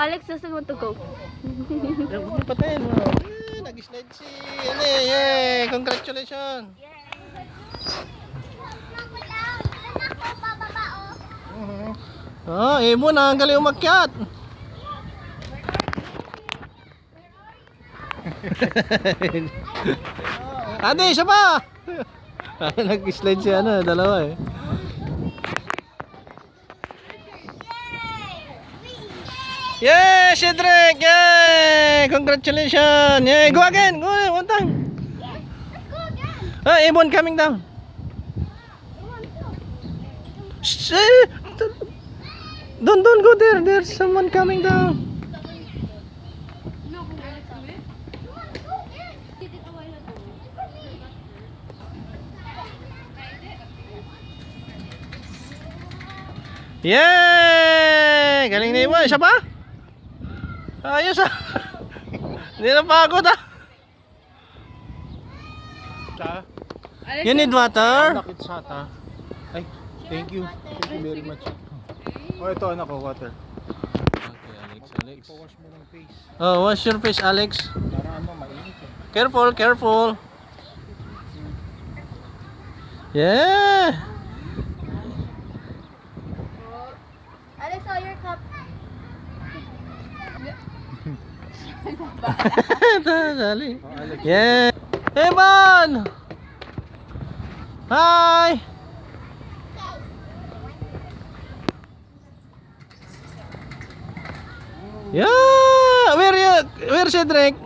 Alex, just want to go. Huwag patayin mo. Nag-slide si... Ano eh, yay! Congratulations! Ah, Ibon ang galing umakyat. Ate, siya pa! Nag-slide siya ano, dalawa eh. Yay, Cedric! Yay! Congratulations! Yay! Go again! Go one time! Ah, Ibon coming down. Shh! Don't go there. There's someone coming down. Yay! Galing na Ibon. Siya pa? Ayos ah. Hindi na pagod ah. You need water? It's hot ha. Ay, thank you. Thank you very much. Oh, ito anak ko, water. Okay, Alex. Ipawash mo ng face. Oh, wash your face, Alex. Para ano, mainit eh. Careful. Yeah. Alex, saw your cup. Dali. Yeah. Evan. Hi. Yeah. Where Cedric?